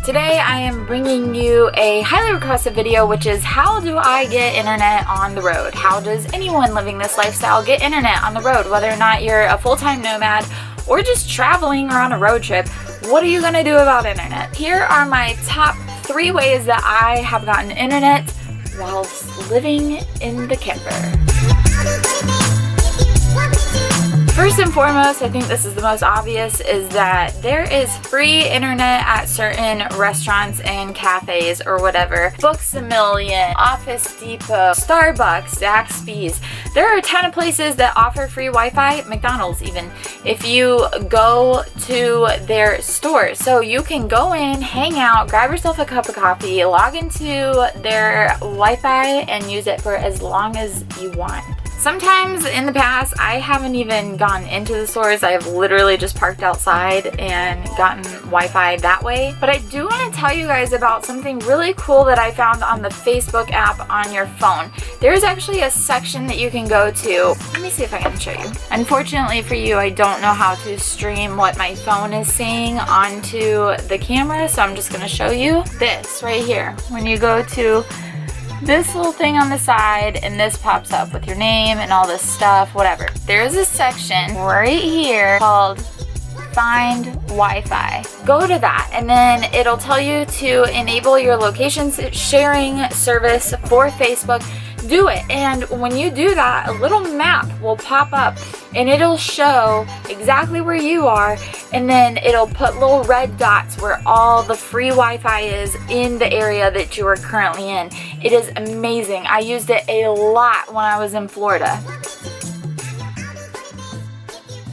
Today I am bringing you a highly requested video, which is how do I get internet on the road? How does anyone living this lifestyle get internet on the road? Whether or not you're a full-time nomad or just traveling or on a road trip, what are you going to do about internet? Here are my top 3 ways that I have gotten internet whilst living in the camper. First and foremost, I think this is the most obvious, is that there is free internet at certain restaurants and cafes or whatever. Books A Million, Office Depot, Starbucks, Zaxby's. There are a ton of places that offer free Wi-Fi, McDonald's even, if you go to their stores. So you can go in, hang out, grab yourself a cup of coffee, log into their Wi-Fi and use it for as long as you want. Sometimes in the past, I haven't even gone into the stores. I have literally just parked outside and gotten Wi-Fi that way. But I do want to tell you guys about something really cool that I found on the Facebook app on your phone. There's actually a section that you can go to. Let me see if I can show you. Unfortunately for you, I don't know how to stream what my phone is seeing onto the camera, so I'm just going to show you this right here. When you go to this little thing on the side and this pops up with your name and all this stuff, whatever. There's a section right here called Find Wi-Fi. Go to that and then it'll tell you to enable your location sharing service for Facebook. Do it, and when you do that, a little map will pop up and it'll show exactly where you are, and then it'll put little red dots where all the free Wi-Fi is in the area that you are currently in. It is amazing. I used it a lot when I was in Florida.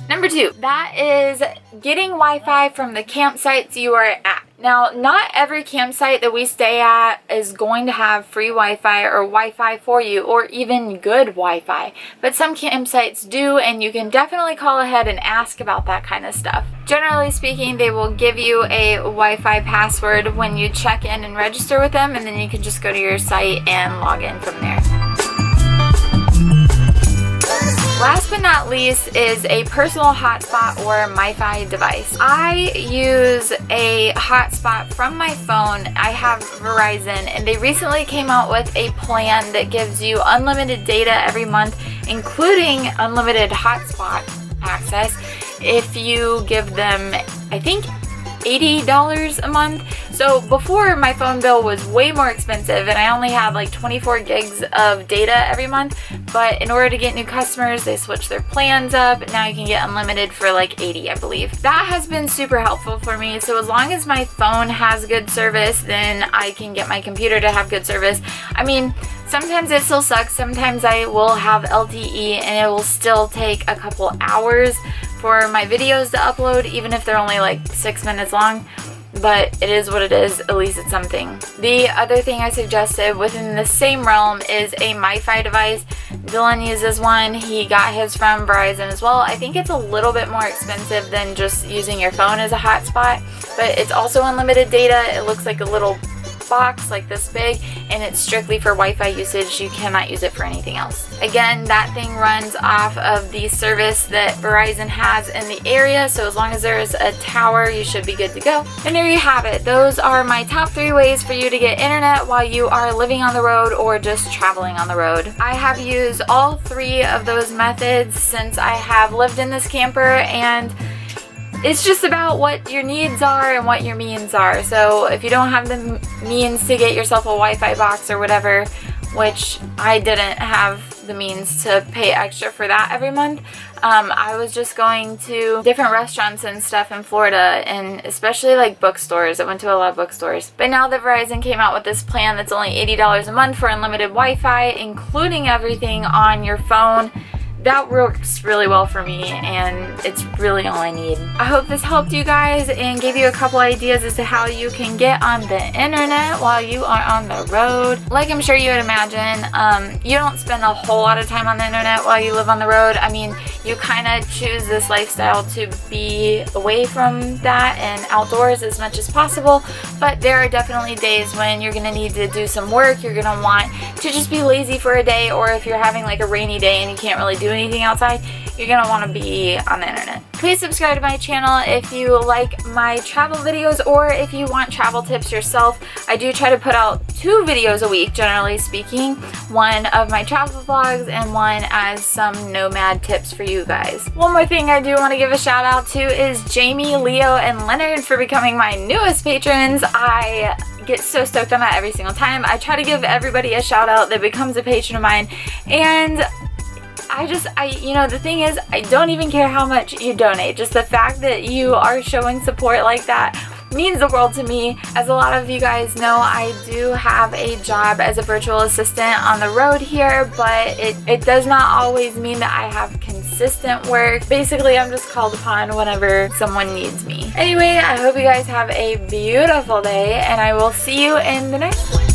Number 2, that is getting Wi-Fi from the campsites you are at. Now, not every campsite that we stay at is going to have free Wi-Fi or Wi-Fi for you, or even good Wi-Fi. But some campsites do, and you can definitely call ahead and ask about that kind of stuff. Generally speaking, they will give you a Wi-Fi password when you check in and register with them, and then you can just go to your site and log in from there. Last but not least is a personal hotspot or MiFi device. I use a hotspot from my phone. I have Verizon, and they recently came out with a plan that gives you unlimited data every month, including unlimited hotspot access if you give them, I think, $80 a month. So before, my phone bill was way more expensive and I only had like 24 gigs of data every month, but in order to get new customers, they switched their plans up. Now you can get unlimited for like 80, I believe. That has been super helpful for me. So as long as my phone has good service, then I can get my computer to have good service. I mean, sometimes it still sucks. Sometimes I will have LTE and it will still take a couple hours for my videos to upload, even if they're only like 6 minutes long. But it is what it is. At least it's something. The other thing I suggested within the same realm is a MiFi device. Dylan uses one. He got his from Verizon as well. I think it's a little bit more expensive than just using your phone as a hotspot, but it's also unlimited data. It looks like a little box like this big, and it's strictly for Wi-Fi usage. You cannot use it for anything else. Again, that thing runs off of the service that Verizon has in the area, so as long as there's a tower, you should be good to go. And there you have it. Those are my top 3 ways for you to get internet while you are living on the road or just traveling on the road. I have used all 3 of those methods since I have lived in this camper, and it's just about what your needs are and what your means are. So if you don't have the means to get yourself a Wi-Fi box or whatever, which I didn't have the means to pay extra for that every month, I was just going to different restaurants and stuff in Florida, and especially like bookstores. I went to a lot of bookstores. But now that Verizon came out with this plan that's only $80 a month for unlimited Wi-Fi, including everything on your phone, that works really well for me, and it's really all I need. I hope this helped you guys and gave you a couple ideas as to how you can get on the internet while you are on the road. Like I'm sure you would imagine, you don't spend a whole lot of time on the internet while you live on the road. I mean, you kind of choose this lifestyle to be away from that and outdoors as much as possible, but there are definitely days when you're going to need to do some work. You're going to want to just be lazy for a day, or if you're having like a rainy day and you can't really do anything outside, you're gonna want to be on the internet. Please subscribe to my channel if you like my travel videos or if you want travel tips yourself. I do try to put out 2 videos a week, generally speaking. One of my travel vlogs and one as some nomad tips for you guys. One more thing I do want to give a shout out to is Jamie, Leo, and Leonard for becoming my newest patrons. I get so stoked on that every single time. I try to give everybody a shout out that becomes a patron of mine, and you know, the thing is, I don't even care how much you donate. Just the fact that you are showing support like that means the world to me. As a lot of you guys know, I do have a job as a virtual assistant on the road here, but it does not always mean that I have consistent work. Basically, I'm just called upon whenever someone needs me. Anyway, I hope you guys have a beautiful day, and I will see you in the next one.